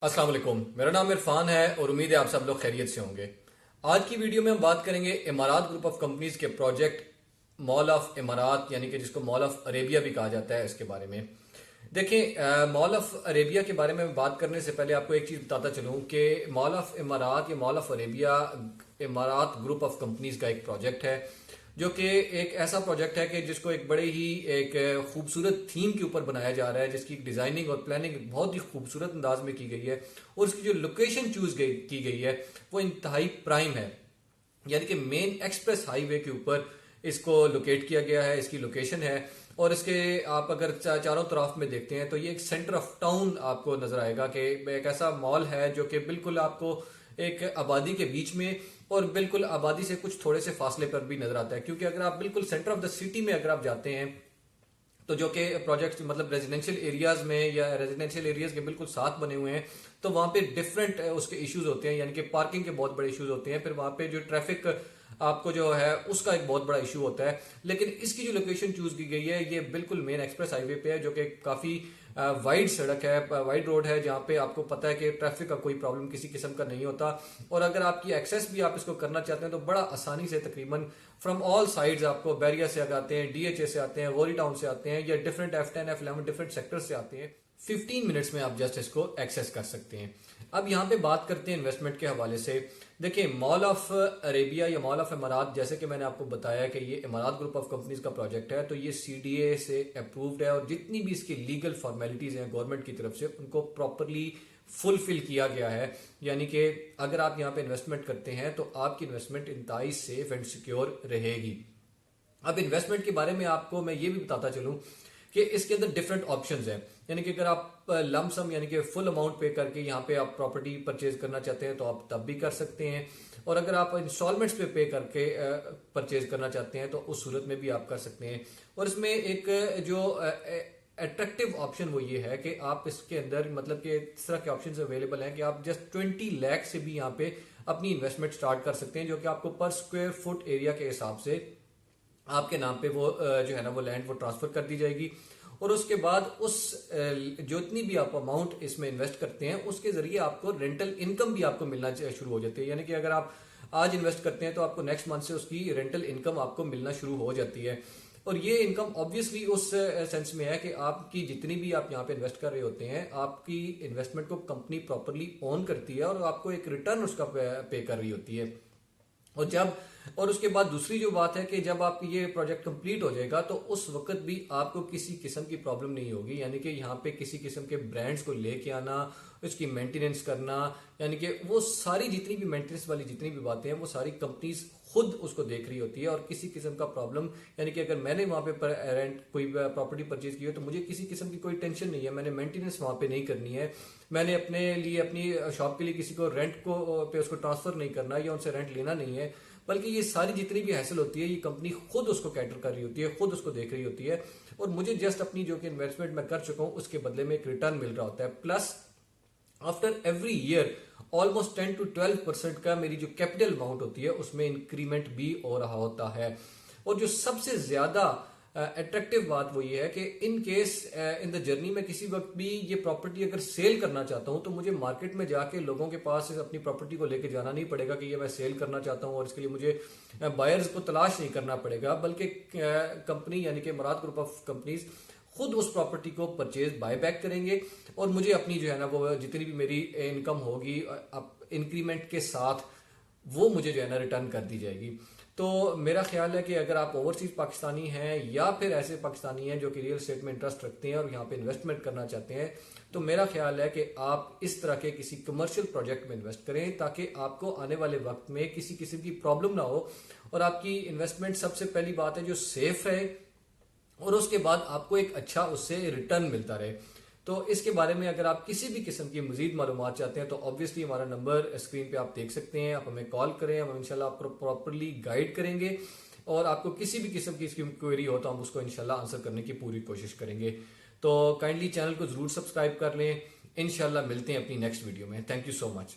अस्सलाम वालेकुम। मेरा नाम इरफान है और उम्मीद है आप सब लोग खैरियत से होंगे। आज की वीडियो में हम बात करेंगे इमारात ग्रुप ऑफ कंपनीज के प्रोजेक्ट मॉल ऑफ इमारात यानी कि जिसको मॉल ऑफ अरेबिया भी कहा जाता है, इसके बारे में। देखें, मॉल ऑफ अरेबिया के बारे में बात करने से पहले आपको एक चीज़ बताता चलूं कि मॉल ऑफ इमारात या मॉल ऑफ अरेबिया इमारात ग्रुप ऑफ कंपनीज का एक प्रोजेक्ट है, जो कि एक ऐसा प्रोजेक्ट है कि जिसको एक बड़े ही एक खूबसूरत थीम के ऊपर बनाया जा रहा है, जिसकी डिजाइनिंग और प्लानिंग बहुत ही खूबसूरत अंदाज में की गई है और उसकी जो लोकेशन चूज की गई है वो इंतहाई प्राइम है। यानी कि मेन एक्सप्रेस हाईवे के ऊपर इसको लोकेट किया गया है, इसकी लोकेशन है। और इसके आप अगर चारों तरफ में देखते हैं तो ये एक सेंटर ऑफ टाउन आपको नजर आएगा कि एक ऐसा मॉल है जो कि बिल्कुल आपको एक आबादी के बीच में और बिल्कुल आबादी से कुछ थोड़े से फासले पर भी नजर आता है, क्योंकि अगर आप बिल्कुल सेंटर ऑफ द सिटी में अगर आप जाते हैं तो जो कि प्रोजेक्ट मतलब रेजिडेंशियल एरियाज में या रेजिडेंशियल एरियाज के बिल्कुल साथ बने हुए हैं, तो वहां पे डिफरेंट उसके इश्यूज होते हैं। यानी कि पार्किंग के बहुत बड़े इश्यूज होते हैं, फिर वहां पे जो ट्रैफिक आपको जो है उसका एक बहुत बड़ा इशू होता है। लेकिन इसकी जो लोकेशन चूज की गई है ये बिल्कुल मेन एक्सप्रेस हाईवे पे है, जो कि काफी वाइड सड़क है, वाइड रोड है, जहाँ पे आपको पता है कि ट्रैफिक का कोई प्रॉब्लम किसी किस्म का नहीं होता। और अगर आपकी एक्सेस भी आप इसको करना चाहते हैं तो बड़ा आसानी से तकरीबन फ्रॉम ऑल साइड्स आपको बैरिया से आते हैं, डीएचए से आते हैं, वॉरी टाउन से आते हैं, या different F10 F11 different sector से आते हैं। 15 मिनट्स में आप जस्ट इसको एक्सेस कर सकते हैं। अब यहाँ पे बात करते हैं इन्वेस्टमेंट के हवाले से। देखिए, मॉल ऑफ अरेबिया या मॉल ऑफ इमारात, जैसे कि मैंने आपको बताया कि ये इमारात ग्रुप ऑफ कंपनीज का प्रोजेक्ट है, तो ये सीडीए से अप्रूव्ड है और जितनी भी इसकी लीगल फॉर्मेलिटीज हैं गवर्नमेंट की तरफ से उनको प्रॉपरली फुलफिल किया गया है। यानी कि अगर आप यहाँ पे इन्वेस्टमेंट करते हैं तो आपकी इन्वेस्टमेंट इंतहाई सेफ एंड सिक्योर रहेगी। अब इन्वेस्टमेंट के बारे में आपको मैं ये भी बताता चलूं कि इसके अंदर डिफरेंट ऑप्शंस हैं। यानी कि अगर आप लमसम यानी कि फुल अमाउंट पे करके यहाँ पे आप प्रॉपर्टी परचेज करना चाहते हैं तो आप तब भी कर सकते हैं, और अगर आप इंस्टॉलमेंट्स पे करके परचेज करना चाहते हैं तो उस सूरत में भी आप कर सकते हैं। और इसमें एक जो अट्रैक्टिव ऑप्शन वो ये है कि आप इसके अंदर मतलब कि इस तरह के ऑप्शन अवेलेबल हैं कि आप जस्ट 20 लाख से भी यहाँ पे अपनी इन्वेस्टमेंट स्टार्ट कर सकते हैं, जो कि आपको पर स्क्वायर फुट एरिया के हिसाब से आपके नाम पे वो जो है ना वो लैंड वो ट्रांसफर कर दी जाएगी। और उसके बाद उस जो इतनी भी आप अमाउंट इसमें इन्वेस्ट करते हैं उसके जरिए आपको रेंटल इनकम भी आपको मिलना शुरू हो जाती है। यानी कि अगर आप आज इन्वेस्ट करते हैं तो आपको नेक्स्ट मंथ से उसकी रेंटल इनकम आपको मिलना शुरू हो जाती है। और ये इनकम ऑब्वियसली उस सेंस में है कि आपकी जितनी भी आप यहाँ पे इन्वेस्ट कर रहे होते हैं, आपकी इन्वेस्टमेंट को कंपनी प्रॉपरली ओन करती है और आपको एक रिटर्न उसका पे कर रही होती है। और उसके बाद दूसरी जो बात है कि जब आपकी ये प्रोजेक्ट कंप्लीट हो जाएगा तो उस वक्त भी आपको किसी किस्म की प्रॉब्लम नहीं होगी। यानी कि यहाँ पे किसी किस्म के ब्रांड्स को लेके आना, उसकी मेंटेनेंस करना, यानी कि वो सारी जितनी भी मेंटेनेंस वाली जितनी भी बातें हैं वो सारी कंपनीज खुद उसको देख रही होती है। और किसी किस्म का प्रॉब्लम, यानी कि अगर मैंने वहां पे रेंट कोई प्रॉपर्टी परचेज की हो तो मुझे किसी किस्म की कोई टेंशन नहीं है, मैंने मेंटेनेंस वहां पे नहीं करनी है, मैंने अपने लिए अपनी शॉप के लिए किसी को रेंट को पे उसको ट्रांसफर नहीं करना या उनसे रेंट लेना नहीं है, बल्कि ये सारी जितनी भी हैसल होती है ये कंपनी खुद उसको कैटर कर रही होती है, खुद उसको देख रही होती है। और मुझे जस्ट अपनी जो कि इन्वेस्टमेंट मैं कर चुका हूं उसके बदले में एक रिटर्न मिल रहा होता है। Plus after every year almost 10 to 12% का मेरी जो कैपिटल अमाउंट होती है उसमें इंक्रीमेंट भी हो रहा होता है। और जो सबसे ज्यादा अट्रैक्टिव बात वो ये है कि in case in the journey में किसी वक्त भी ये प्रॉपर्टी अगर सेल करना चाहता हूं तो मुझे मार्केट में जाके लोगों के पास अपनी प्रॉपर्टी को लेके जाना नहीं पड़ेगा कि ये मैं सेल करना चाहता हूं और इसके लिए मुझे बायर्स को तलाश नहीं करना पड़ेगा, बल्कि कंपनी यानी कि इमारात ग्रुप ऑफ कंपनीज खुद उस प्रॉपर्टी को परचेज बाय बैक करेंगे और मुझे अपनी जो है ना वो जितनी भी मेरी इनकम होगी इंक्रीमेंट के साथ वो मुझे जो है ना रिटर्न कर दी जाएगी। तो मेरा ख्याल है कि अगर आप ओवरसीज पाकिस्तानी हैं या फिर ऐसे पाकिस्तानी हैं जो कि रियल एस्टेट में इंटरेस्ट रखते हैं और यहाँ पे इन्वेस्टमेंट करना चाहते हैं, तो मेरा ख्याल है कि आप इस तरह के किसी कमर्शियल प्रोजेक्ट में इन्वेस्ट करें ताकि आपको आने वाले वक्त में किसी किस्म की प्रॉब्लम ना हो और आपकी इन्वेस्टमेंट सबसे पहली बात है जो सेफ रहे और उसके बाद आपको एक अच्छा उससे रिटर्न मिलता रहे। तो इसके बारे में अगर आप किसी भी किस्म की मजीद मालूमात चाहते हैं तो ऑब्वियसली हमारा नंबर स्क्रीन पे आप देख सकते हैं, आप हमें कॉल करें, हम इंशाल्लाह आपको प्रॉपरली गाइड करेंगे और आपको किसी भी किस्म की इसकी क्वेरी हो तो हम उसको इंशाल्लाह आंसर करने की पूरी कोशिश करेंगे। तो काइंडली चैनल को जरूर सब्सक्राइब कर लें। इंशाल्लाह मिलते हैं अपनी नेक्स्ट वीडियो में। Thank you so much.